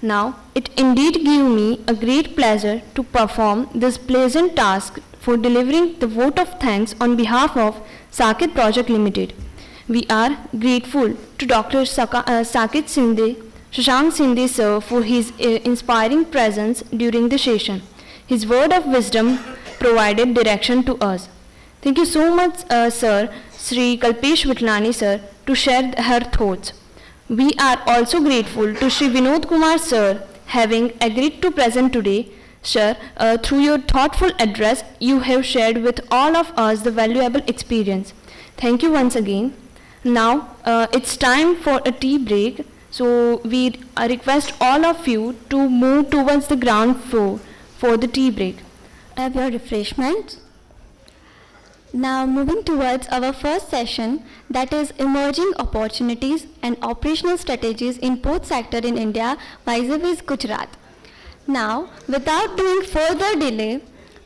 Now, it indeed gives me a great pleasure to perform this pleasant task for delivering the vote of thanks on behalf of Saket Project Limited. We are grateful to Dr. Saket Sinde, Shashank Sinde sir, for his inspiring presence during the session. His word of wisdom provided direction to us. Thank you so much, sir, Sri Kalpesh Vitlani sir, to share her thoughts. We are also grateful to Sri Vinod Kumar sir, having agreed to present today. Sir, through your thoughtful address, you have shared with all of us the valuable experience. Thank you once again. Now, it's time for a tea break. So, we request all of you to move towards the ground floor for the tea break. Have your refreshments. Now moving towards our first session, that is emerging opportunities and operational strategies in port sector in India vis-a-vis Gujarat. Now, without doing further delay,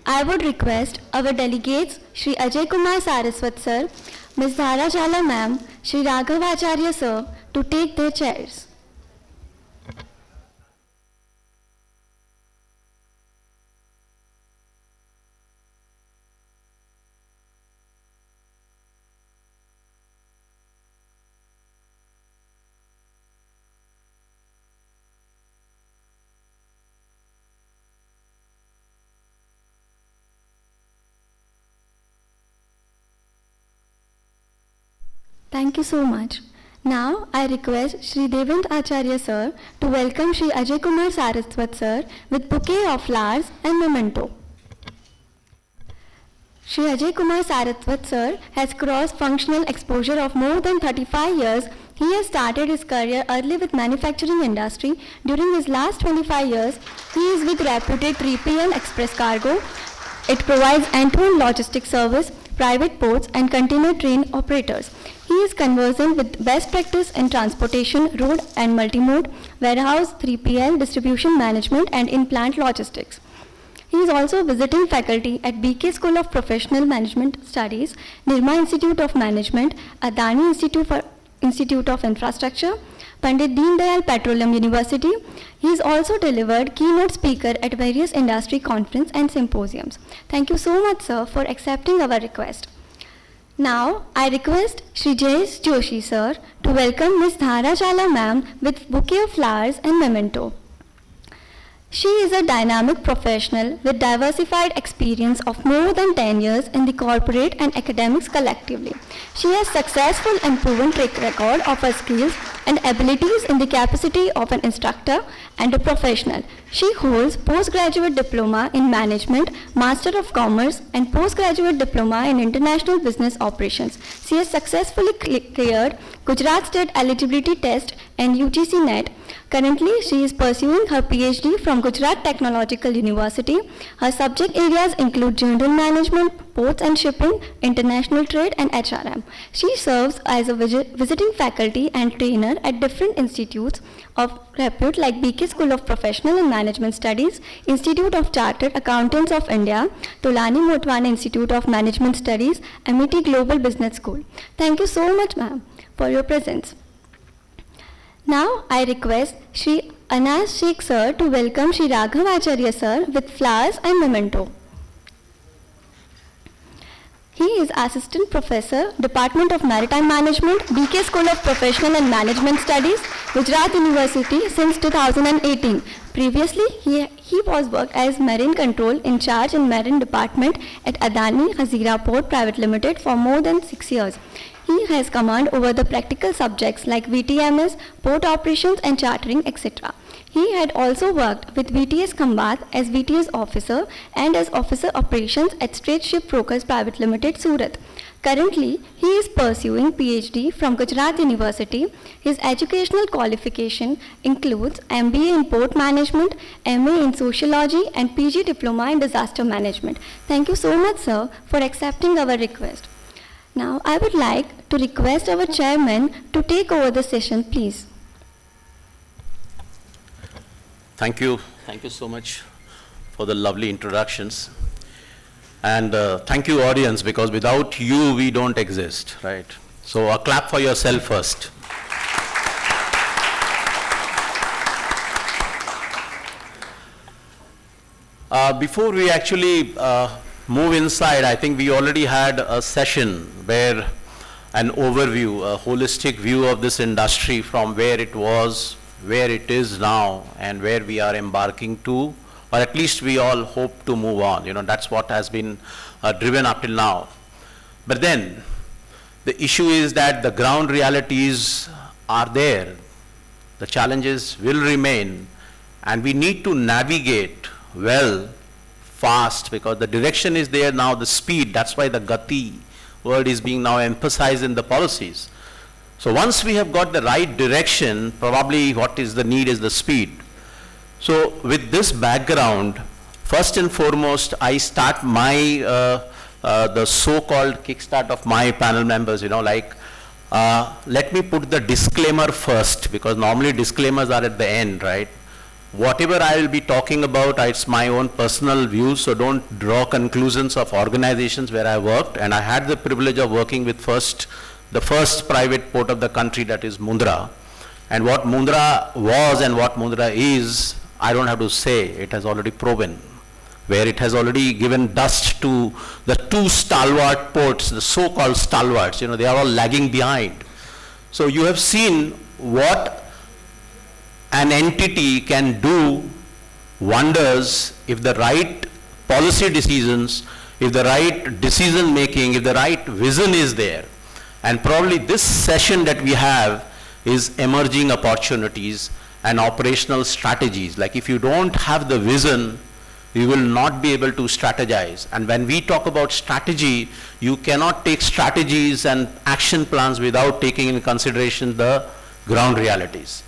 I would request our delegates, Shri Ajay Kumar Saraswat sir, Ms. Dhara Jala ma'am, Shri Raghav Acharya sir, to take their chairs. Thank you so much. Now I request Shri Devendra Acharya sir to welcome Shri Ajay Kumar Saraswat sir with bouquet of flowers and memento. Shri Ajay Kumar Saraswat sir has cross-functional exposure of more than 35 years. He has started his career early with manufacturing industry. During his last 25 years, he is with reputed 3PL Express Cargo. It provides end-to-end logistics service, private ports and container train operators. He is conversant with best practice in transportation, road and multimode, warehouse, 3PL, distribution management and in-plant logistics. He is also visiting faculty at BK School of Professional Management Studies, Nirma Institute of Management, Adani Institute of Infrastructure, Pandit Deen Dayal Petroleum University. He is also delivered keynote speaker at various industry conferences and symposiums. Thank you so much, sir, for accepting our request. Now, I request Shri Jayesh Joshi, sir, to welcome Ms. Dhara Jala ma'am with bouquet of flowers and memento. She is a dynamic professional with diversified experience of more than 10 years in the corporate and academics collectively. She has successful and proven track record of her skills and abilities in the capacity of an instructor and a professional. She holds postgraduate diploma in management, Master of Commerce and postgraduate diploma in international business operations. She has successfully cleared Gujarat State eligibility test and UGC NET. Currently, she is pursuing her PhD from Gujarat Technological University. Her subject areas include general management, ports and shipping, international trade and HRM. She serves as a visiting faculty and trainer at different institutes of repute like BK School of Professional and Management Studies, Institute of Chartered Accountants of India, Tolani Motwana Institute of Management Studies, MIT Global Business School. Thank you so much, ma'am, for your presence. Now I request Shri Anas Sheikh sir to welcome Shri Raghav Acharya sir with flowers and memento. He is Assistant Professor, Department of Maritime Management, BK School of Professional and Management Studies, Gujarat University since 2018. Previously, he was worked as Marine Control in charge in Marine Department at Adani Hazira Port Private Limited for more than 6 years. He has command over the practical subjects like VTMS, port operations and chartering, etc. He had also worked with VTS Khambat as VTS officer and as officer operations at Strait Ship Brokers Private Limited, Surat. Currently, he is pursuing PhD from Gujarat University. His educational qualification includes MBA in Port Management, MA in Sociology and PG Diploma in Disaster Management. Thank you so much, sir, for accepting our request. Now, I would like to request our chairman to take over the session, please. Thank you. Thank you so much for the lovely introductions. And thank you, audience, because without you, we don't exist, right? So a clap for yourself first. Before we actually move inside, I think we already had a session where an overview, a holistic view of this industry from where it was, where it is now, and where we are embarking to, or at least we all hope to move on. That's what has been driven up till now. But then, the issue is that the ground realities are there. The challenges will remain, and we need to navigate well, fast, because the direction is there now, the speed. That's why the Gati word is being now emphasized in the policies. So once we have got the right direction, probably what is the need is the speed. So with this background, first and foremost, I start my, the so-called kickstart of my panel members, let me put the disclaimer first, because normally disclaimers are at the end, right? Whatever I will be talking about, it's my own personal views, so don't draw conclusions of organizations where I worked. And I had the privilege of working with the first private port of the country, that is Mundra. And what Mundra was and what Mundra is, I don't have to say, it has already proven, where it has already given dust to the two stalwart ports, the so-called stalwarts, they are all lagging behind. So you have seen what an entity can do wonders if the right policy decisions, if the right decision making, if the right vision is there. And probably this session that we have is emerging opportunities and operational strategies. Like if you don't have the vision, you will not be able to strategize. And when we talk about strategy, you cannot take strategies and action plans without taking in consideration the ground realities.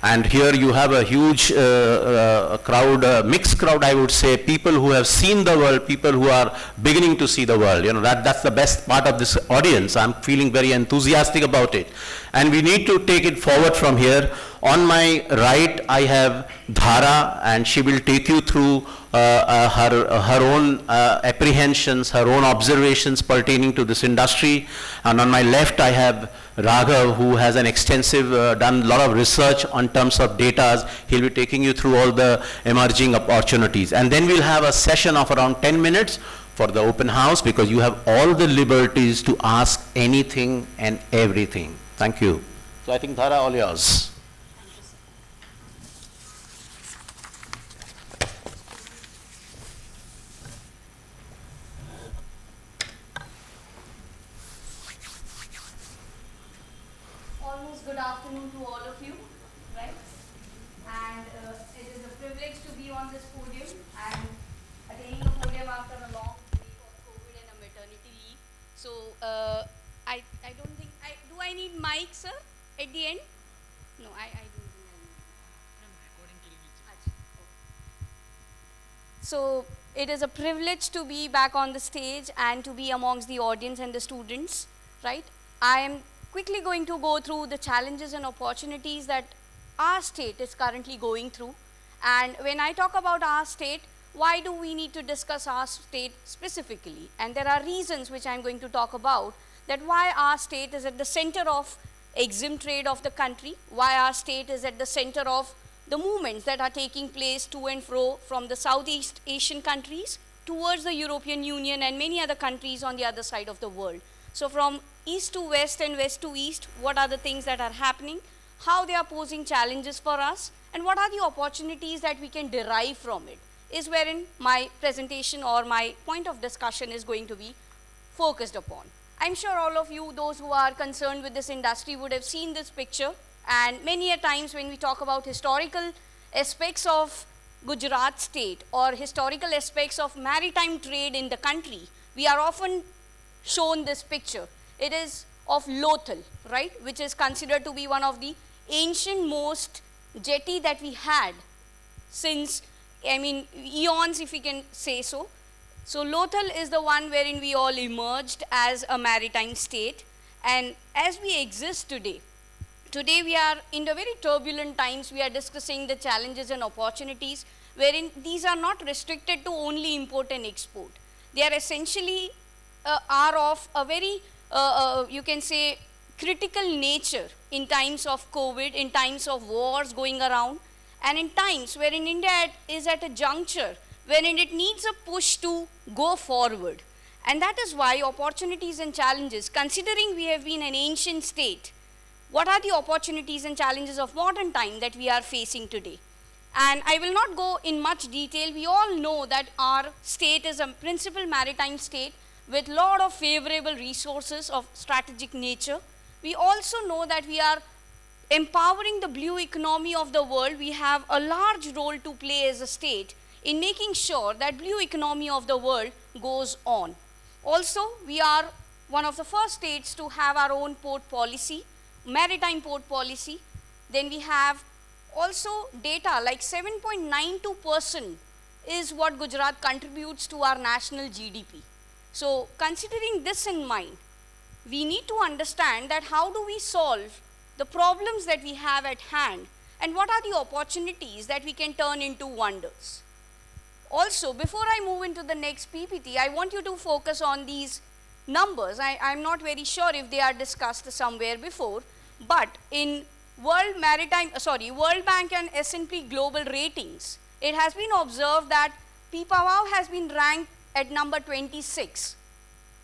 And here you have a huge crowd, mixed crowd, I would say, people who have seen the world, people who are beginning to see the world. That's the best part of this audience. I'm feeling very enthusiastic about it. And we need to take it forward from here. On my right, I have Dhara, and she will take you through her own apprehensions, her own observations pertaining to this industry. And on my left, I have Raghav, who has an extensive, done a lot of research on terms of data. He'll be taking you through all the emerging opportunities. And then we'll have a session of around 10 minutes for the open house, because you have all the liberties to ask anything and everything. Thank you. So I think Dhara, all yours. Good afternoon to all of you, right? And it is a privilege to be on this podium and attaining a podium after a long week of COVID and a maternity leave. So I don't think, do I need mic, sir, at the end? No, I don't think I need. So it is a privilege to be back on the stage and to be amongst the audience and the students, right? I am quickly going to go through the challenges and opportunities that our state is currently going through. And when I talk about our state, why do we need to discuss our state specifically? And there are reasons which I'm going to talk about, that why our state is at the center of EXIM trade of the country, why our state is at the center of the movements that are taking place to and fro from the Southeast Asian countries towards the European Union and many other countries on the other side of the world. So from east to west and west to east, what are the things that are happening, how they are posing challenges for us, and what are the opportunities that we can derive from it, is wherein my presentation or my point of discussion is going to be focused upon. I'm sure all of you, those who are concerned with this industry, would have seen this picture, and many a times when we talk about historical aspects of Gujarat state or historical aspects of maritime trade in the country, we are often shown this picture. It is of Lothal, right, which is considered to be one of the ancient most jetty that we had since, eons, if we can say so. So Lothal is the one wherein we all emerged as a maritime state. And as we exist today we are in the very turbulent times. We are discussing the challenges and opportunities wherein these are not restricted to only import and export. They are essentially are of a very, you can say, critical nature in times of COVID, in times of wars going around, and in times wherein India is at a juncture wherein it needs a push to go forward. And that is why opportunities and challenges, considering we have been an ancient state, what are the opportunities and challenges of modern time that we are facing today? And I will not go in much detail. We all know that our state is a principal maritime state with lot of favorable resources of strategic nature. We also know that we are empowering the blue economy of the world. We have a large role to play as a state in making sure that blue economy of the world goes on. Also, we are one of the first states to have our own port policy, maritime port policy. Then we have also data like 7.92% is what Gujarat contributes to our national GDP. So considering this in mind, we need to understand that how do we solve the problems that we have at hand and what are the opportunities that we can turn into wonders. Also, before I move into the next PPT, I want you to focus on these numbers. I'm not very sure if they are discussed somewhere before, but in World Bank and S&P Global Ratings, it has been observed that Pipavav has been ranked at number 26,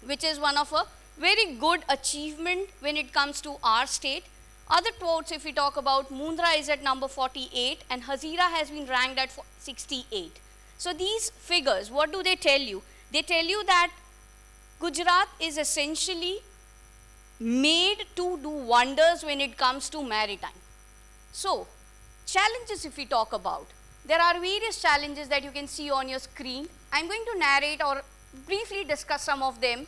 which is one of a very good achievement when it comes to our state. Other ports, if we talk about, Mundra is at number 48 and Hazira has been ranked at 68. So these figures, what do they tell you? They tell you that Gujarat is essentially made to do wonders when it comes to maritime. So, challenges if we talk about, there are various challenges that you can see on your screen. I'm going to narrate or briefly discuss some of them.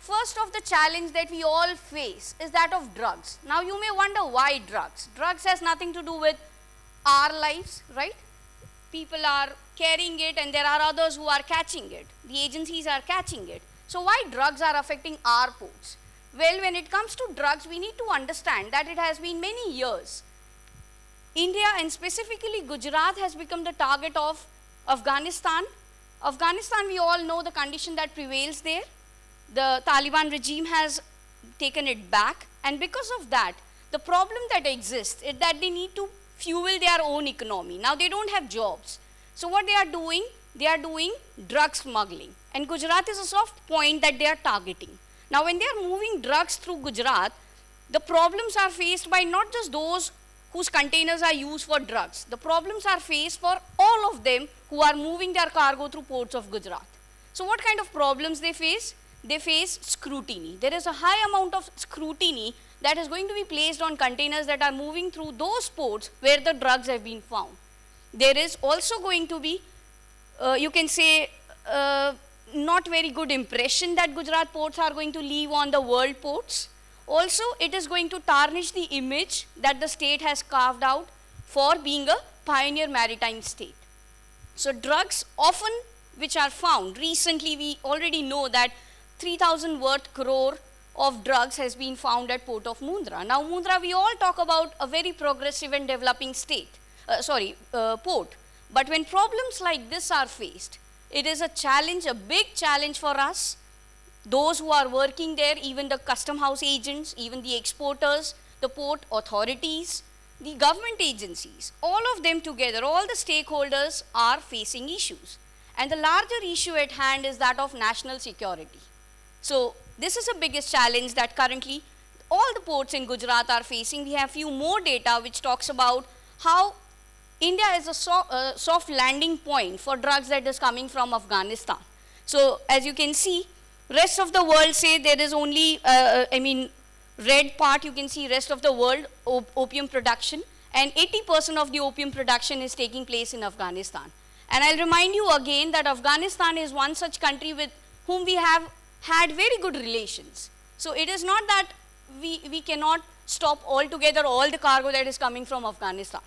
First of the challenge that we all face is that of drugs. Now you may wonder why drugs. Drugs has nothing to do with our lives, right? People are carrying it and there are others who are catching it. The agencies are catching it. So why drugs are affecting our ports? Well, when it comes to drugs, we need to understand that it has been many years. India and specifically Gujarat has become the target of Afghanistan. Afghanistan, we all know the condition that prevails there. The Taliban regime has taken it back, and because of that, the problem that exists is that they need to fuel their own economy. Now they don't have jobs. So what they are doing drug smuggling. And Gujarat is a soft point that they are targeting. Now when they are moving drugs through Gujarat, the problems are faced by not just those whose containers are used for drugs. The problems are faced for all of them who are moving their cargo through ports of Gujarat. So what kind of problems they face? They face scrutiny. There is a high amount of scrutiny that is going to be placed on containers that are moving through those ports where the drugs have been found. There is also going to be, you can say, not very good impression that Gujarat ports are going to leave on the world ports. Also, it is going to tarnish the image that the state has carved out for being a pioneer maritime state. So drugs often which are found, recently we already know that 3,000 worth crore of drugs has been found at port of Mundra. Now Mundra, we all talk about a very progressive and developing state, port. But when problems like this are faced, it is a challenge, a big challenge for us, those who are working there, even the custom house agents, even the exporters, the port authorities, the government agencies, all of them together, all the stakeholders are facing issues. And the larger issue at hand is that of national security. So this is the biggest challenge that currently all the ports in Gujarat are facing. We have few more data which talks about how India is a soft landing point for drugs that is coming from Afghanistan. So as you can see, rest of the world say there is only, red part you can see rest of the world opium production, and 80% of the opium production is taking place in Afghanistan. And I'll remind you again that Afghanistan is one such country with whom we have had very good relations. So it is not that we cannot stop altogether all the cargo that is coming from Afghanistan.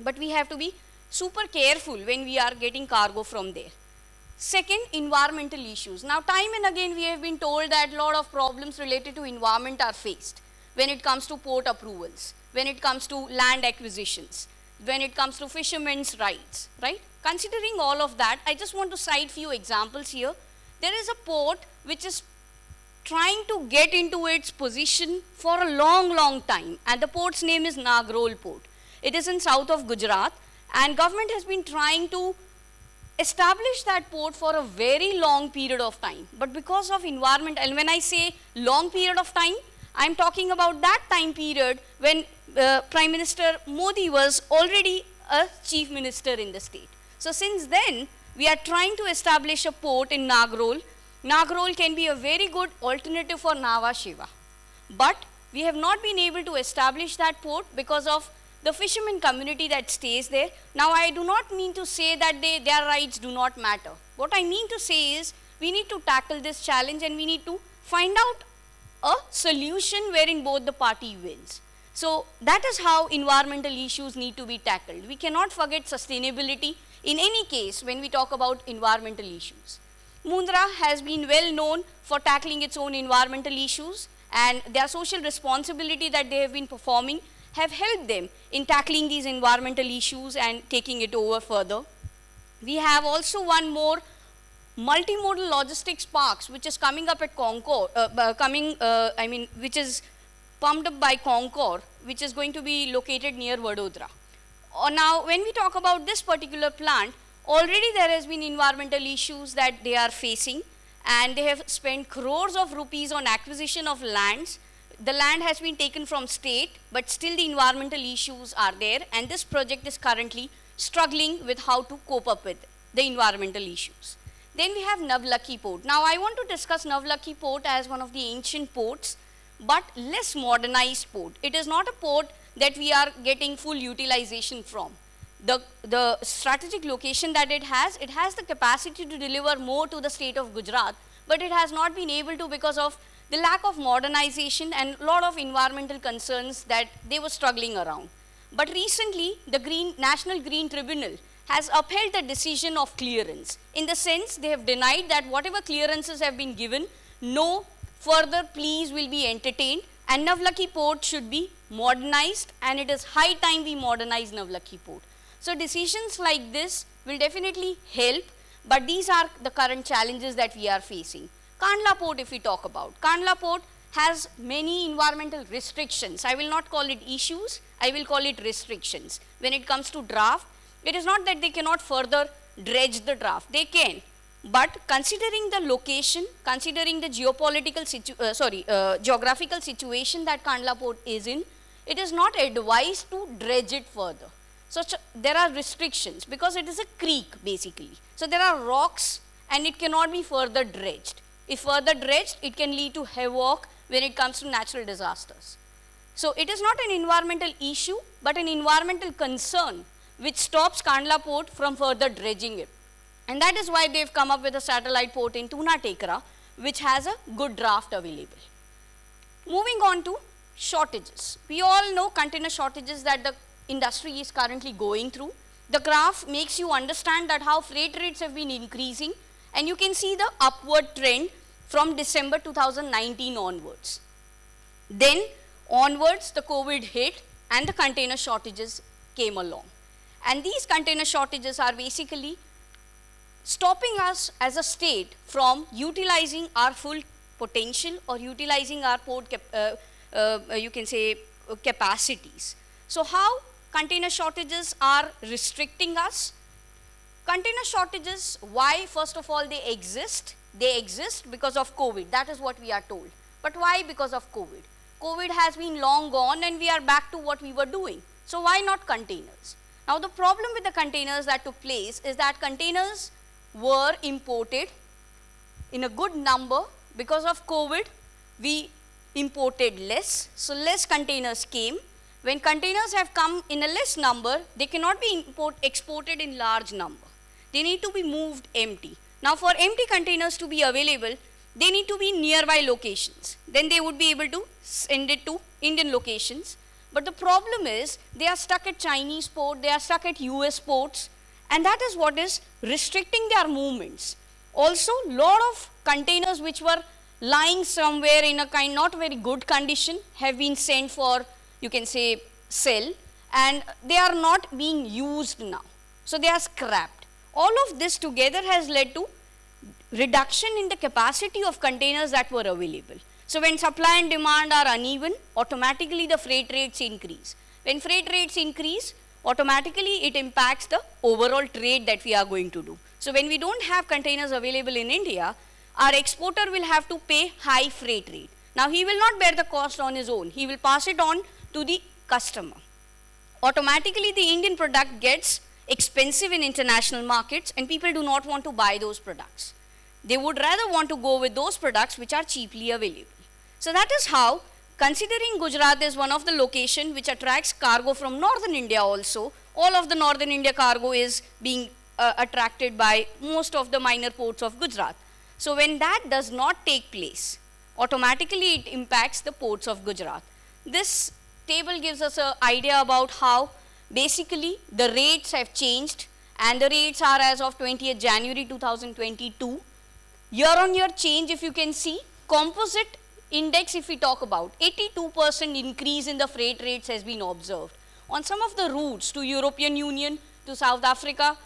But we have to be super careful when we are getting cargo from there. Second, environmental issues. Now time and again we have been told that a lot of problems related to environment are faced when it comes to port approvals, when it comes to land acquisitions, when it comes to fishermen's rights, right? Considering all of that, I just want to cite few examples here. There is a port which is trying to get into its position for a long time, and the port's name is Nagrol Port. It is in south of Gujarat, and government has been trying to established that port for a very long period of time. But because of environment, and when I say long period of time, I am talking about that time period when Prime Minister Modi was already a chief minister in the state. So since then, we are trying to establish a port in Nagrol. Nagrol can be a very good alternative for Nhava Sheva. But we have not been able to establish that port because of the fishermen community that stays there. Now, I do not mean to say that their rights do not matter. What I mean to say is, we need to tackle this challenge and we need to find out a solution wherein both the party wins. So, that is how environmental issues need to be tackled. We cannot forget sustainability in any case when we talk about environmental issues. Mundra has been well known for tackling its own environmental issues, and their social responsibility that they have been performing have helped them in tackling these environmental issues and taking it over further. We have also one more multimodal logistics parks which is coming up at Concord, which is pumped up by Concord, which is going to be located near Vadodara. Now, when we talk about this particular plant, already there has been environmental issues that they are facing, and they have spent crores of rupees on acquisition of lands. The land has been taken from state, but still the environmental issues are there, and this project is currently struggling with how to cope up with the environmental issues. Then we have Navlakhi Port. Now, I want to discuss Navlakhi Port as one of the ancient ports, but less modernized port. It is not a port that we are getting full utilization from. The strategic location that it has the capacity to deliver more to the state of Gujarat, but it has not been able to because of the lack of modernization and a lot of environmental concerns that they were struggling around. But recently, the National Green Tribunal has upheld the decision of clearance. In the sense, they have denied that whatever clearances have been given, no further pleas will be entertained, and Navlakhi Port should be modernized, and it is high time we modernize Navlakhi Port. So decisions like this will definitely help, but these are the current challenges that we are facing. Kandla Port, if we talk about, Kandla Port has many environmental restrictions. I will not call it issues, I will call it restrictions. When it comes to draft, it is not that they cannot further dredge the draft, they can. But considering the location, considering the geographical situation that Kandla Port is in, it is not advised to dredge it further. So there are restrictions because it is a creek basically. So there are rocks and it cannot be further dredged. If further dredged, it can lead to havoc when it comes to natural disasters. So it is not an environmental issue, but an environmental concern which stops Kandla Port from further dredging it. And that is why they have come up with a satellite port in Tuna Tekra, which has a good draft available. Moving on to shortages. We all know container shortages that the industry is currently going through. The graph makes you understand that how freight rates have been increasing, and you can see the upward trend from December 2019 onwards. Then onwards the COVID hit and the container shortages came along. And these container shortages are basically stopping us as a state from utilizing our full potential or utilizing our port capacities. So how container shortages are restricting us? Container shortages, why? First of all, they exist. They exist because of COVID. That is what we are told. But why? Because of COVID. COVID has been long gone and we are back to what we were doing. So why not containers? Now the problem with the containers that took place is that containers were imported in a good number. Because of COVID, we imported less. So less containers came. When containers have come in a less number, they cannot be exported in large number. They need to be moved empty. Now for empty containers to be available, they need to be nearby locations. Then they would be able to send it to Indian locations. But the problem is they are stuck at Chinese port, they are stuck at US ports, and that is what is restricting their movements. Also, lot of containers which were lying somewhere in a kind not very good condition have been sent for, you can say, sell, and they are not being used now. So they are scrapped. All of this together has led to reduction in the capacity of containers that were available. So when supply and demand are uneven, automatically the freight rates increase. When freight rates increase, automatically it impacts the overall trade that we are going to do. So when we don't have containers available in India, our exporter will have to pay high freight rate. Now he will not bear the cost on his own. He will pass it on to the customer. Automatically the Indian product gets expensive in international markets and people do not want to buy those products. They would rather want to go with those products which are cheaply available. So that is how, considering Gujarat is one of the locations which attracts cargo from northern India also, all of the northern India cargo is being attracted by most of the minor ports of Gujarat. So when that does not take place, automatically it impacts the ports of Gujarat. This table gives us an idea about how basically the rates have changed, and the rates are as of 20th January 2022. Year on year change, if you can see, composite index if we talk about, 82% increase in the freight rates has been observed. On some of the routes to European Union, to South Africa,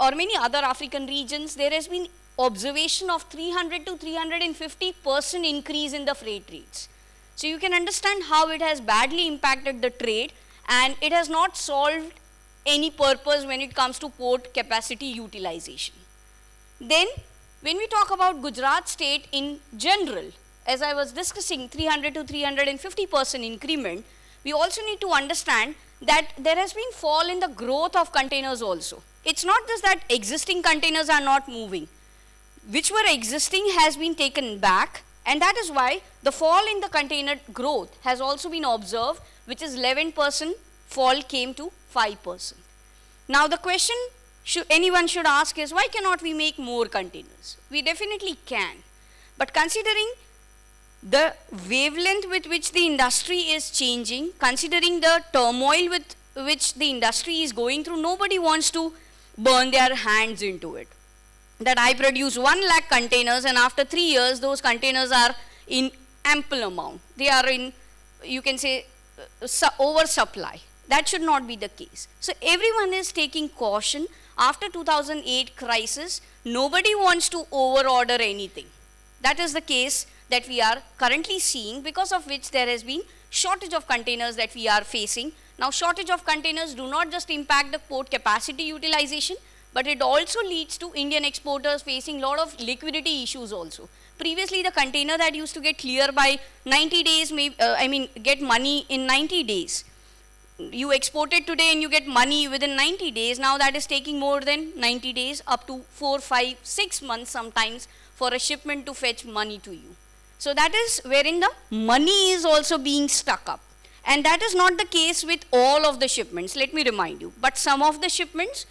or many other African regions, there has been observation of 300 to 350% increase in the freight rates. So you can understand how it has badly impacted the trade, and it has not solved any purpose when it comes to port capacity utilization. Then when we talk about Gujarat state in general, as I was discussing 300 to 350% increment, we also need to understand that there has been fall in the growth of containers also. It's not just that existing containers are not moving. Which were existing has been taken back, and that is why the fall in the container growth has also been observed, which is 11% fall came to 5%. Now the question anyone should ask is, why cannot we make more containers? We definitely can, but considering the wavelength with which the industry is changing, considering the turmoil with which the industry is going through, nobody wants to burn their hands into it. That I produce 1 lakh containers and after 3 years those containers are in ample amount. They are in, you can say, oversupply. That should not be the case. So everyone is taking caution. After 2008 crisis, nobody wants to overorder anything. That is the case that we are currently seeing, because of which there has been shortage of containers that we are facing. Now shortage of containers do not just impact the port capacity utilization, but it also leads to Indian exporters facing lot of liquidity issues also. Previously the container that used to get clear by 90 days, get money in 90 days. You export it today and you get money within 90 days. Now that is taking more than 90 days, up to 4, 5, 6 months sometimes for a shipment to fetch money to you. So that is wherein the money is also being stuck up. And that is not the case with all of the shipments, let me remind you. But some of the shipments,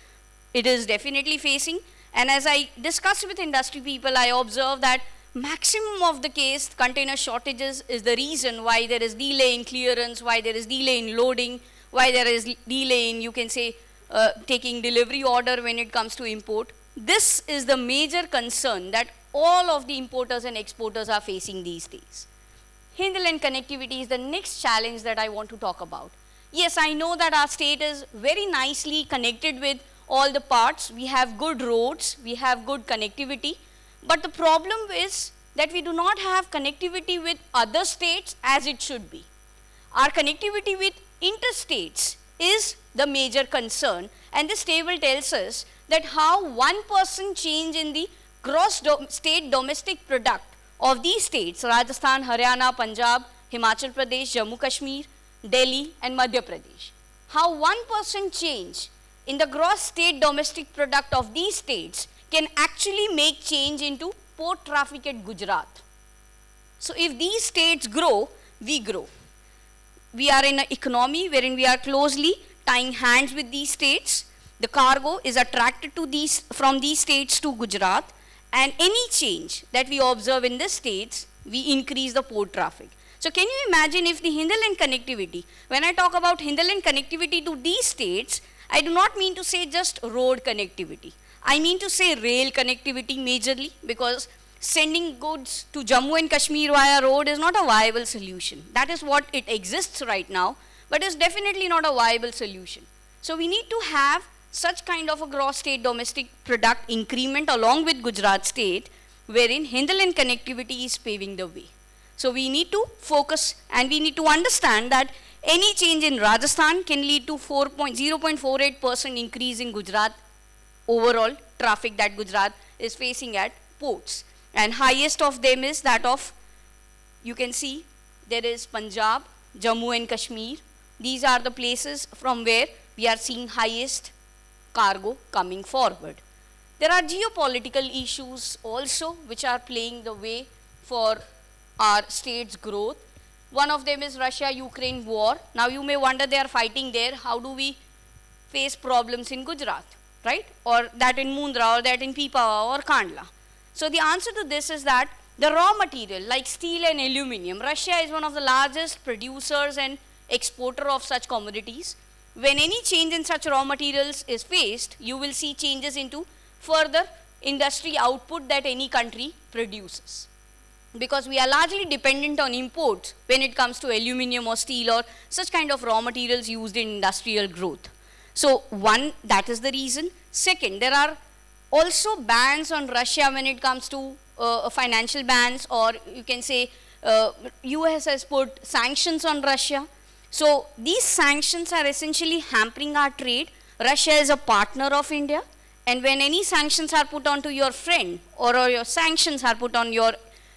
it is definitely facing. And as I discussed with industry people, I observed that maximum of the case, container shortages is the reason why there is delay in clearance, why there is delay in loading, why there is delay in, you can say, taking delivery order when it comes to import. This is the major concern that all of the importers and exporters are facing these days. Hinterland connectivity is the next challenge that I want to talk about. Yes, I know that our state is very nicely connected with all the parts. We have good roads, we have good connectivity, but the problem is that we do not have connectivity with other states as it should be. Our connectivity with interstates is the major concern, and this table tells us that how 1% change in the gross state domestic product of these states, Rajasthan, Haryana, Punjab, Himachal Pradesh, Jammu Kashmir, Delhi and Madhya Pradesh. How 1% change in the gross state domestic product of these states can actually make change into port traffic at Gujarat. So if these states grow, we grow. We are in an economy wherein we are closely tying hands with these states. The cargo is attracted to from these states to Gujarat, and any change that we observe in the states, we increase the port traffic. So can you imagine if the hinterland connectivity, when I talk about hinterland connectivity to these states, I do not mean to say just road connectivity. I mean to say rail connectivity majorly, because sending goods to Jammu and Kashmir via road is not a viable solution. That is what it exists right now, but is definitely not a viable solution. So we need to have such kind of a gross state domestic product increment along with Gujarat state, wherein hinterland connectivity is paving the way. So we need to focus and we need to understand that any change in Rajasthan can lead to 0.48% increase in Gujarat overall traffic that Gujarat is facing at ports. And highest of them is that of, you can see, there is Punjab, Jammu and Kashmir. These are the places from where we are seeing highest cargo coming forward. There are geopolitical issues also which are playing the way for our state's growth. One of them is Russia-Ukraine war. Now you may wonder, they are fighting there. How do we face problems in Gujarat, right? Or that in Mundra, or that in Pipavav or Kandla. So the answer to this is that the raw material like steel and aluminium, Russia is one of the largest producers and exporter of such commodities. When any change in such raw materials is faced, you will see changes into further industry output that any country produces. Because we are largely dependent on imports when it comes to aluminium or steel or such kind of raw materials used in industrial growth. So one, that is the reason. Second, there are also bans on Russia when it comes to financial bans, or you can say US has put sanctions on Russia. So these sanctions are essentially hampering our trade. Russia is a partner of India, and when any sanctions are put onto your friend, or your sanctions are put on your,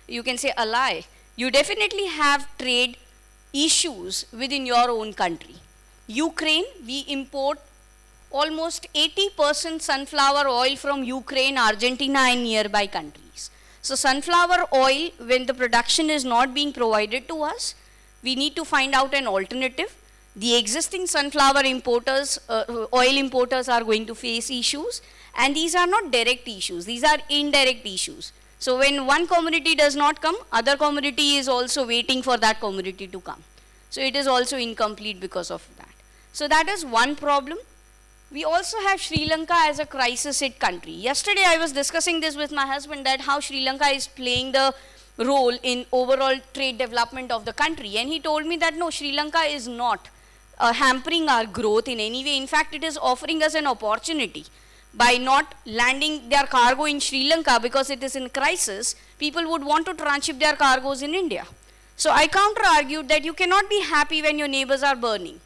you can say, ally, you definitely have trade issues within your own country. Ukraine, we import almost 80% sunflower oil from Ukraine, Argentina and nearby countries. So sunflower oil, when the production is not being provided to us, we need to find out an alternative. The existing sunflower importers, oil importers are going to face issues, and these are not direct issues, these are indirect issues. So when one commodity does not come, other commodity is also waiting for that commodity to come. So it is also incomplete because of that. So that is one problem. We also have Sri Lanka as a crisis hit country. Yesterday I was discussing this with my husband, that how Sri Lanka is playing the role in overall trade development of the country, and he told me that no, Sri Lanka is not hampering our growth in any way. In fact, it is offering us an opportunity. By not landing their cargo in Sri Lanka because it is in crisis, people would want to transship their cargoes in India. So I counter-argued that you cannot be happy when your neighbors are burning,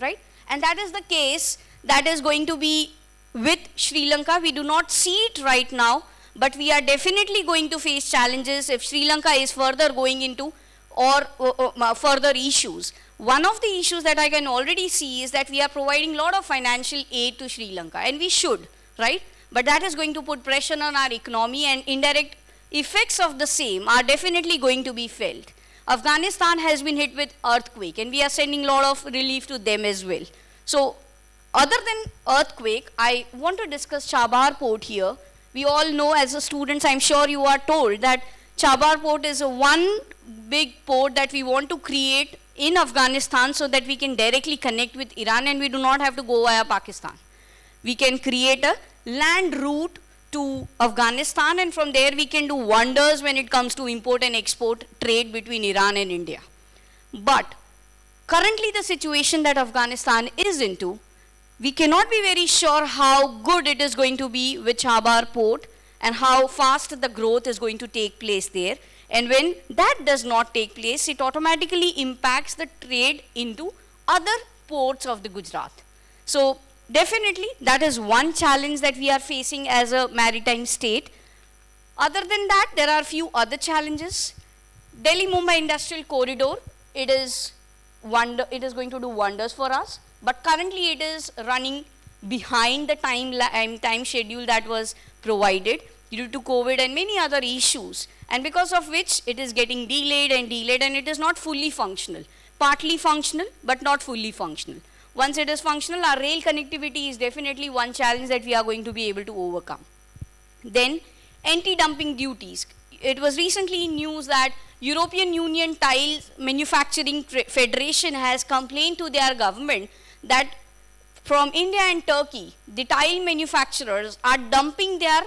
right? And that is the case that is going to be with Sri Lanka. We do not see it right now, but we are definitely going to face challenges if Sri Lanka is further going into further issues. One of the issues that I can already see is that we are providing a lot of financial aid to Sri Lanka, and we should, right? But that is going to put pressure on our economy, and indirect effects of the same are definitely going to be felt. Afghanistan has been hit with earthquake, and we are sending a lot of relief to them as well. So other than earthquake, I want to discuss Chabahar port here. We all know, as a students, I'm sure you are told that Chabahar port is one big port that we want to create in Afghanistan so that we can directly connect with Iran and we do not have to go via Pakistan. We can create a land route to Afghanistan, and from there we can do wonders when it comes to import and export trade between Iran and India. But currently the situation that Afghanistan is into, we cannot be very sure how good it is going to be with Chabahar port and how fast the growth is going to take place there. And when that does not take place, it automatically impacts the trade into other ports of the Gujarat. So definitely that is one challenge that we are facing as a maritime state. Other than that, there are few other challenges. Delhi-Mumbai Industrial Corridor, it is going to do wonders for us, but currently it is running behind the time schedule that was provided due to COVID and many other issues, and because of which it is getting delayed and it is not fully functional. Partly functional, but not fully functional. Once it is functional, our rail connectivity is definitely one challenge that we are going to be able to overcome. Then anti-dumping duties. It was recently in news that European Union Tile Manufacturing Federation has complained to their government that from India and Turkey, the tile manufacturers are dumping their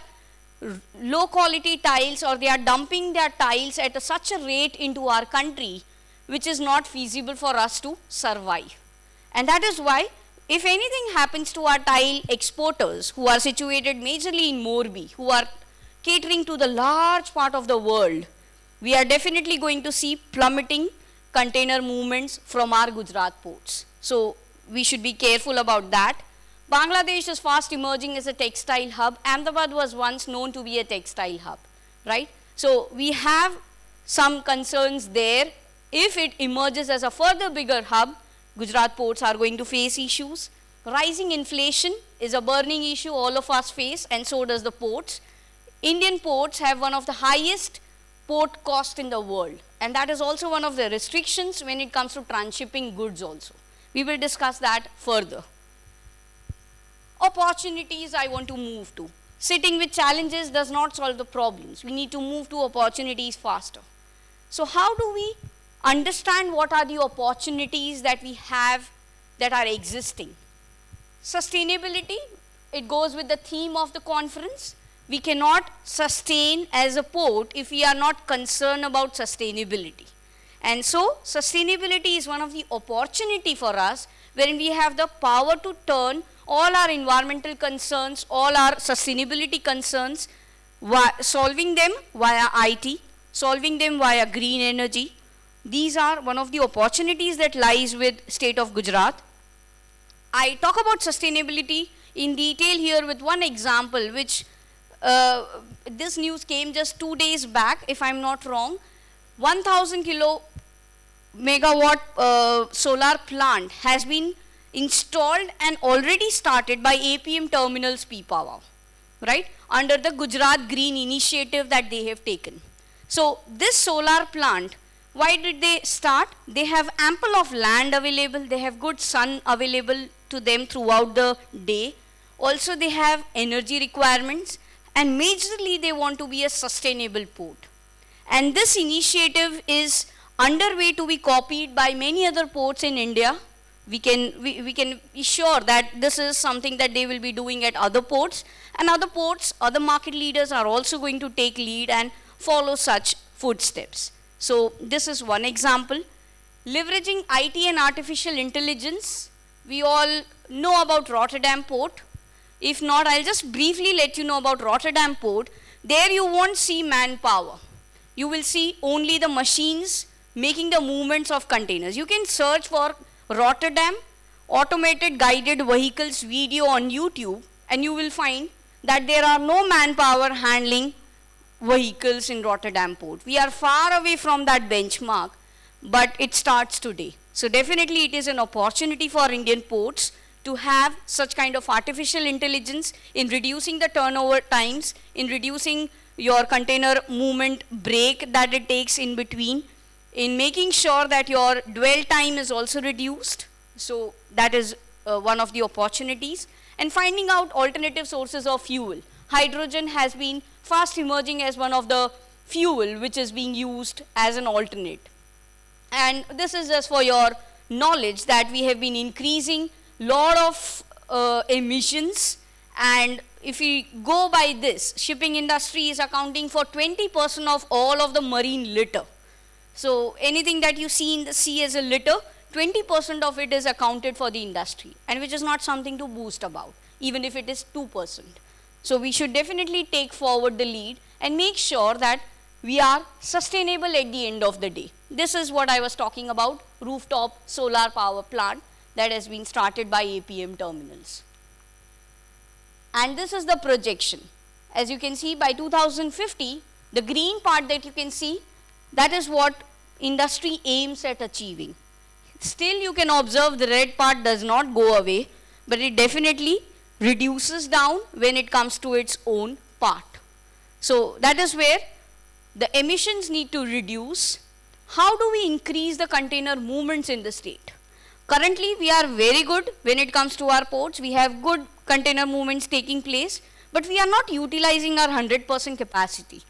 low quality tiles, or they are dumping their tiles at such a rate into our country which is not feasible for us to survive. And that is why, if anything happens to our tile exporters who are situated majorly in Morbi, who are catering to the large part of the world, we are definitely going to see plummeting container movements from our Gujarat ports. So we should be careful about that. Bangladesh is fast emerging as a textile hub. Ahmedabad was once known to be a textile hub, right? So we have some concerns there. If it emerges as a further bigger hub, Gujarat ports are going to face issues. Rising inflation is a burning issue all of us face, and so does the ports. Indian ports have one of the highest port costs in the world, and that is also one of the restrictions when it comes to transshipping goods also. We will discuss that further. Opportunities I want to move to. Sitting with challenges does not solve the problems. We need to move to opportunities faster. So how do we understand what are the opportunities that we have that are existing? Sustainability, it goes with the theme of the conference. We cannot sustain as a port if we are not concerned about sustainability. And so, sustainability is one of the opportunity for us wherein we have the power to turn all our environmental concerns, all our sustainability concerns, solving them via IT, solving them via green energy. These are one of the opportunities that lies with state of Gujarat. I talk about sustainability in detail here with one example, which this news came just 2 days back, if I'm not wrong. 1000 megawatt solar plant has been installed and already started by APM Terminals Pipavav, right, under the Gujarat Green Initiative that they have taken. So this solar plant, why did they start? They have ample of land available, they have good sun available to them throughout the day. Also they have energy requirements, and majorly they want to be a sustainable port. And this initiative is underway to be copied by many other ports in India. We can be sure that this is something that they will be doing at other ports, and other ports, other market leaders are also going to take lead and follow such footsteps. So this is one example. Leveraging IT and artificial intelligence, we all know about Rotterdam port. If not, I'll just briefly let you know about Rotterdam port. There you won't see manpower. You will see only the machines making the movements of containers. You can search for Rotterdam automated guided vehicles video on YouTube, and you will find that there are no manpower handling vehicles in Rotterdam port. We are far away from that benchmark, but it starts today. So definitely it is an opportunity for Indian ports to have such kind of artificial intelligence in reducing the turnover times, in reducing your container movement break that it takes in between, in making sure that your dwell time is also reduced. So that is one of the opportunities. And finding out alternative sources of fuel. Hydrogen has been fast emerging as one of the fuel which is being used as an alternate. And this is just for your knowledge that we have been increasing lot of emissions, and if we go by this, shipping industry is accounting for 20% of all of the marine litter. So anything that you see in the sea as a litter, 20% of it is accounted for the industry, and which is not something to boast about, even if it is 2%. So we should definitely take forward the lead and make sure that we are sustainable at the end of the day. This is what I was talking about, rooftop solar power plant that has been started by APM Terminals. And this is the projection. As you can see, by 2050, the green part that you can see, that is what industry aims at achieving. Still you can observe the red part does not go away, but it definitely reduces down when it comes to its own part. So that is where the emissions need to reduce. How do we increase the container movements in the state? Currently we are very good when it comes to our ports. We have good container movements taking place, but we are not utilizing our 100% capacity.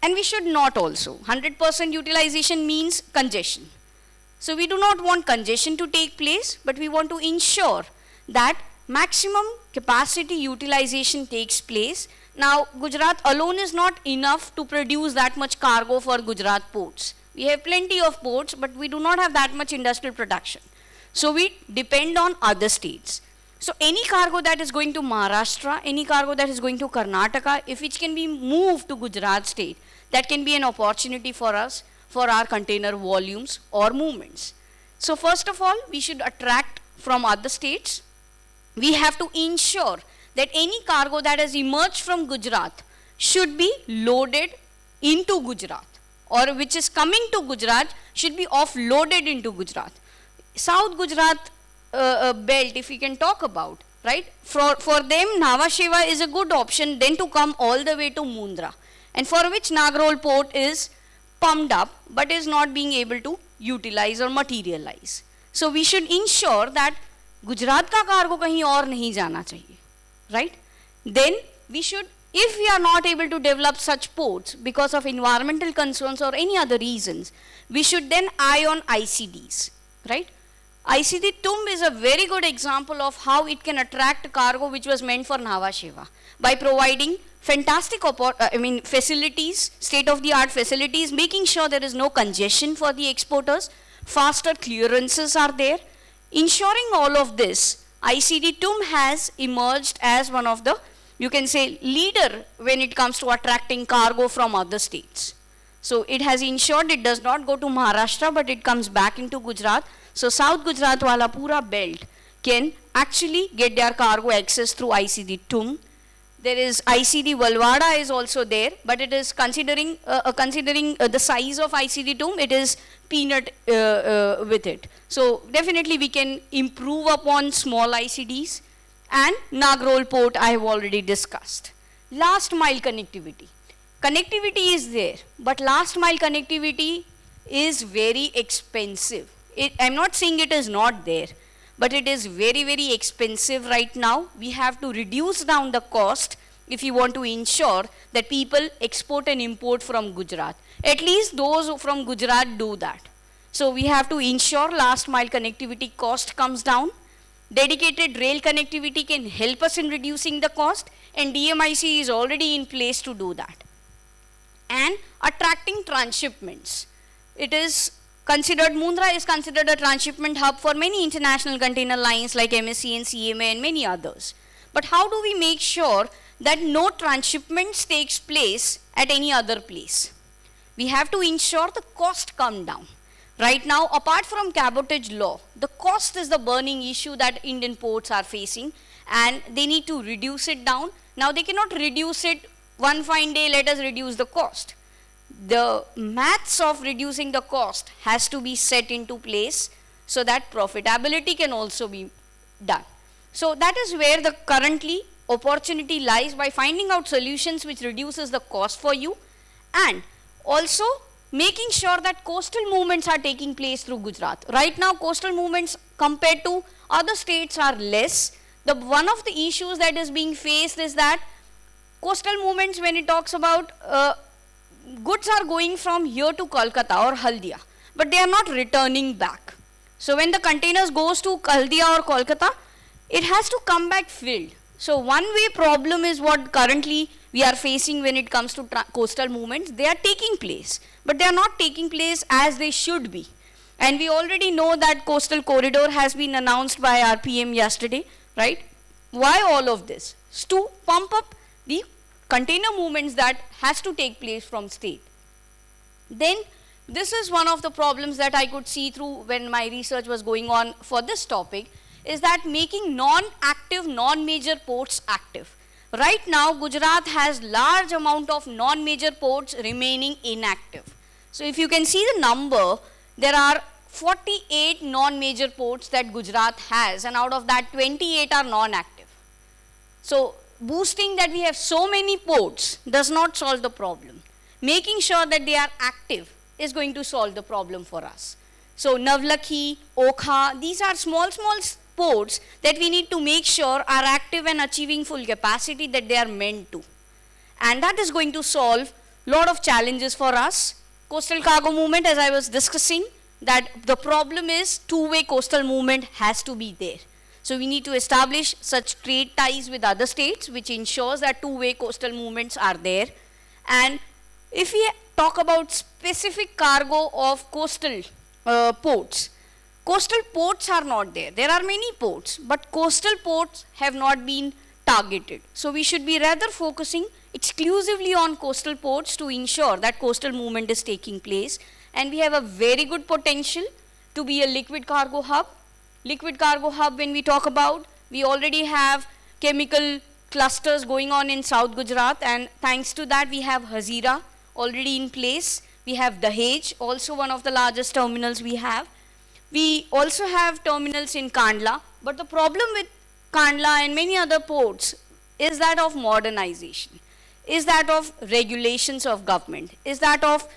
And we should not also. 100% utilization means congestion. So we do not want congestion to take place, but we want to ensure that maximum capacity utilization takes place. Now, Gujarat alone is not enough to produce that much cargo for Gujarat ports. We have plenty of ports, but we do not have that much industrial production. So we depend on other states. So any cargo that is going to Maharashtra, any cargo that is going to Karnataka, if which can be moved to Gujarat state, that can be an opportunity for us for our container volumes or movements. So first of all, we should attract from other states. we have to ensure that any cargo that has emerged from Gujarat should be loaded into Gujarat, or which is coming to Gujarat should be offloaded into Gujarat. South Gujarat belt, if we can talk about, right? For them, Nhava Sheva is a good option then to come all the way to Mundra, and for which Nagrol port is pumped up but is not being able to utilize or materialize. So we should ensure that Gujarat ka cargo kahin aur nahi jana chahiye, right? Then we should, if we are not able to develop such ports because of environmental concerns or any other reasons, we should then eye on ICDs, right? ICD Tumb is a very good example of how it can attract cargo which was meant for Nhava Sheva by providing fantastic facilities, state-of-the-art facilities, making sure there is no congestion for the exporters, faster clearances are there. Ensuring all of this, ICD Tumb has emerged as one of the, you can say, leader when it comes to attracting cargo from other states. So it has ensured it does not go to Maharashtra, but it comes back into Gujarat. So South Gujarat wala pura belt can actually get their cargo access through ICD Tumb. There is ICD Valwada is also there, but it is considering the size of ICD Tumb, it is peanut with it. So definitely we can improve upon small ICDs, and Nagrol port I have already discussed. Last mile connectivity. Connectivity is there, but last mile connectivity is very expensive. I'm not saying it is not there, but it is very, very expensive right now. We have to reduce down the cost if you want to ensure that people export and import from Gujarat. At least those from Gujarat do that. So we have to ensure last mile connectivity cost comes down. Dedicated rail connectivity can help us in reducing the cost, and DMIC is already in place to do that. And attracting transshipments. It is considered, Mundra is considered a transshipment hub for many international container lines like MSC and CMA and many others. But how do we make sure that no transshipments takes place at any other place? We have to ensure the cost come down. Right now, apart from cabotage law, the cost is the burning issue that Indian ports are facing, and they need to reduce it down. Now they cannot reduce it one fine day, let us reduce the cost. The maths of reducing the cost has to be set into place so that profitability can also be done. So that is where the currently opportunity lies, by finding out solutions which reduces the cost for you, and also making sure that coastal movements are taking place through Gujarat. Right now, coastal movements compared to other states are less. One of the issues that is being faced is that coastal movements, when it talks about goods are going from here to Kolkata or Haldia, but they are not returning back. So when the containers goes to Haldia or Kolkata, it has to come back filled. So one-way problem is what currently we are facing when it comes to coastal movements. They are taking place, but they are not taking place as they should be. And we already know that coastal corridor has been announced by our PM yesterday, right? Why all of this? To pump up the container movements that has to take place from state. Then this is one of the problems that I could see through when my research was going on for this topic, is that making non-active, non-major ports active. Right now, Gujarat has large amount of non-major ports remaining inactive. So if you can see the number, there are 48 non-major ports that Gujarat has, and out of that 28 are non-active. So boosting that we have so many ports does not solve the problem. Making sure that they are active is going to solve the problem for us. So Navlakhi, Okha, these are small ports that we need to make sure are active and achieving full capacity that they are meant to. And that is going to solve a lot of challenges for us. Coastal cargo movement, as I was discussing, that the problem is two-way coastal movement has to be there. So we need to establish such trade ties with other states which ensures that two-way coastal movements are there. And if we talk about specific cargo of coastal ports, coastal ports are not there. There are many ports, but coastal ports have not been targeted. So we should be rather focusing exclusively on coastal ports to ensure that coastal movement is taking place. And we have a very good potential to be a liquid cargo hub. Liquid cargo hub, when we talk about, We already have chemical clusters going on in South Gujarat, and thanks to that we have Hazira already in place. We have Dahej, also one of the largest terminals we have. We also have terminals in Kandla, but the problem with Kandla and many other ports is that of modernization, is that of regulations of government, is that of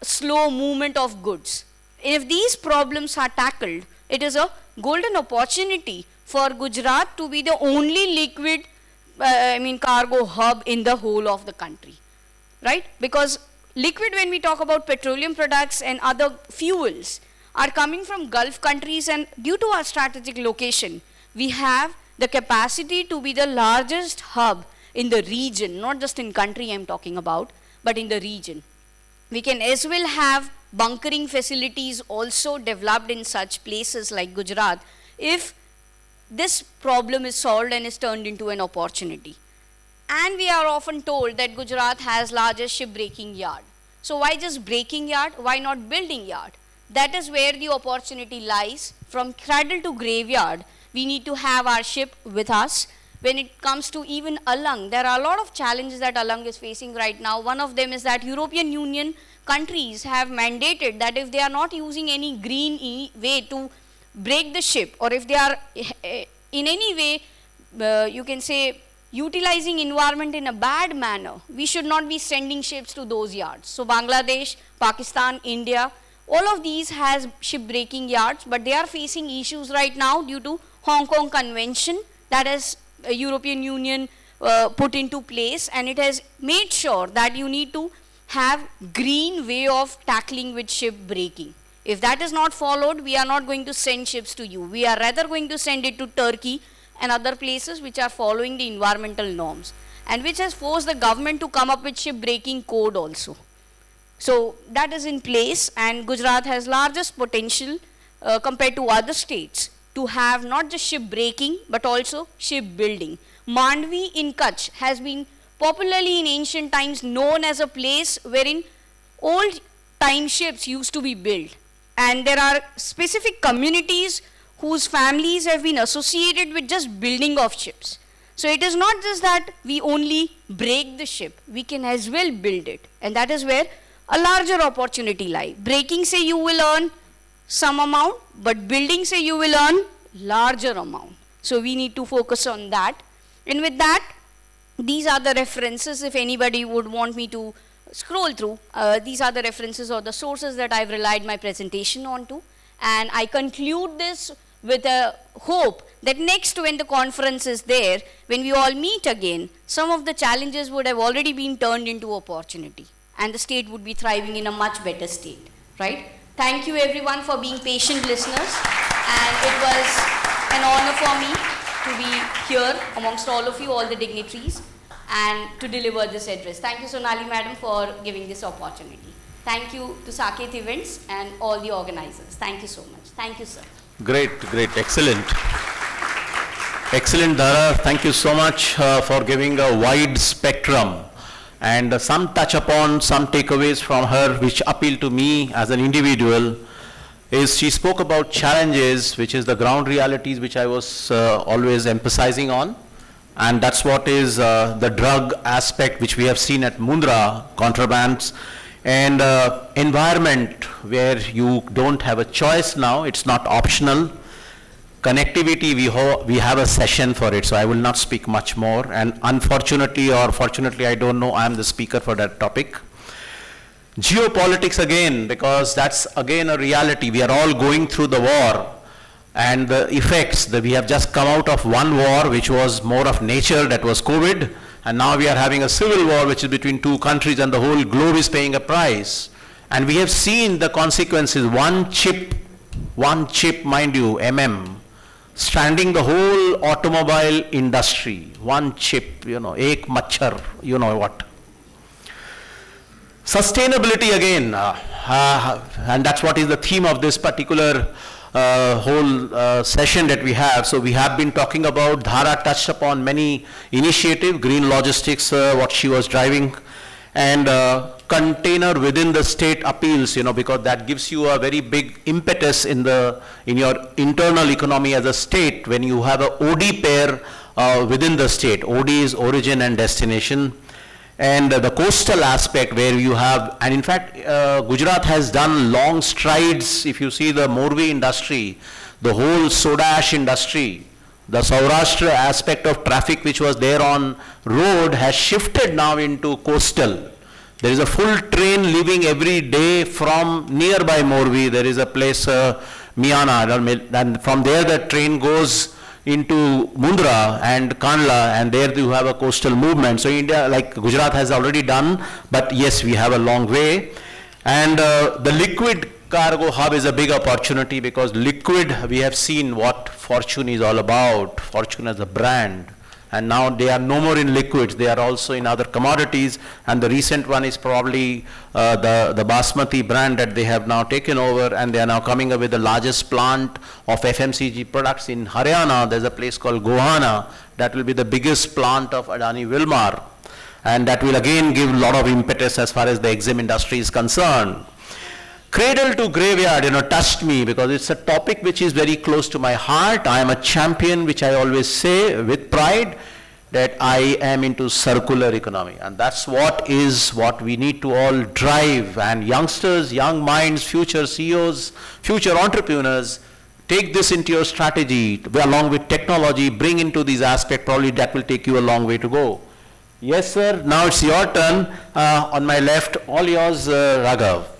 slow movement of goods. If these problems are tackled, it is a golden opportunity for Gujarat to be the only liquid, cargo hub in the whole of the country, right? Because liquid, when we talk about petroleum products and other fuels, are coming from Gulf countries, and due to our strategic location, we have the capacity to be the largest hub in the region, not just in country I'm talking about, but in the region. We can as well have bunkering facilities also developed in such places like Gujarat if this problem is solved and is turned into an opportunity. And we are often told that Gujarat has largest ship breaking yard. So why just breaking yard? Why not building yard? That is where the opportunity lies. From cradle to graveyard, we need to have our ship with us. When it comes to even Alang, there are a lot of challenges that Alang is facing right now. One of them is that European Union countries have mandated that if they are not using any green way to break the ship, or if they are in any way, you can say, utilizing environment in a bad manner, we should not be sending ships to those yards. So Bangladesh, Pakistan, India, all of these has ship breaking yards, but they are facing issues right now due to Hong Kong Convention that has European Union put into place, and it has made sure that you need to have green way of tackling with ship breaking. If that is not followed, we are not going to send ships to you. We are rather going to send it to Turkey and other places which are following the environmental norms, and which has forced the government to come up with ship breaking code also. So that is in place, and Gujarat has largest potential compared to other states to have not just ship breaking but also ship building. Mandvi in Kutch has been popularly in ancient times known as a place wherein old time ships used to be built, and there are specific communities whose families have been associated with just building of ships. So it is not just that we only break the ship, we can as well build it, and that is where a larger opportunity lies. Breaking, say, you will earn some amount, but building, say, you will earn larger amount. So we need to focus on that. And with that, these are the references, if anybody would want me to scroll through, these are the references or the sources that I've relied my presentation onto. And I conclude this with a hope that next, when the conference is there, when we all meet again, some of the challenges would have already been turned into opportunity, and the state would be thriving in a much better state, right? Thank you everyone for being patient listeners, and it was an honor for me to be here amongst all of you, all the dignitaries, and to deliver this address. Thank you, Sonali Madam, for giving this opportunity. Thank you to Saket Events and all the organizers. Thank you so much. Thank you, sir. Great, excellent. Excellent, Dhara. Thank you so much for giving a wide spectrum, and some touch upon some takeaways from her which appeal to me as an individual is she spoke about challenges, which is the ground realities which I was always emphasizing on, and that's what is the drug aspect which we have seen at Mundra, contrabands, and environment where you don't have a choice now, it's not optional. Connectivity, we have a session for it, so I will not speak much more, and unfortunately or fortunately, I don't know, I am the speaker for that topic. Geopolitics again, because that's again a reality. We are all going through the war, and the effects that we have just come out of one war which was more of nature, that was COVID, and now we are having a civil war which is between two countries, and the whole globe is paying a price. And we have seen the consequences. One chip, mind you, stranding the whole automobile industry. One chip, ek machhar, you know what. Sustainability again, and that's what is the theme of this particular whole session that we have. So we have been talking about, Dhara touched upon many initiatives, green logistics, what she was driving, and container within the state appeals, because that gives you a very big impetus in your internal economy as a state when you have a OD pair within the state. OD is origin and destination. And the coastal aspect where you have, and in fact, Gujarat has done long strides. If you see the Morbi industry, the whole soda ash industry, the Saurashtra aspect of traffic which was there on road has shifted now into coastal. There is a full train leaving every day from nearby Morbi. There is a place, Miana, and from there the train goes into Mundra and Kandla, and there you have a coastal movement. So India, like Gujarat has already done, but yes, we have a long way. And the liquid cargo hub is a big opportunity because liquid, we have seen what Fortune is all about, Fortune as a brand. And now they are no more in liquids, they are also in other commodities, and the recent one is probably the Basmati brand that they have now taken over, and they are now coming up with the largest plant of FMCG products in Haryana. There's a place called Gohana, that will be the biggest plant of Adani Wilmar, and that will again give a lot of impetus as far as the EXIM industry is concerned. Cradle to graveyard, touched me because it's a topic which is very close to my heart. I am a champion, which I always say with pride, that I am into circular economy. And that's what we need to all drive. And youngsters, young minds, future CEOs, future entrepreneurs, take this into your strategy along with technology, bring into these aspects, probably that will take you a long way to go. Yes, sir. Now it's your turn. On my left, all yours, Raghav.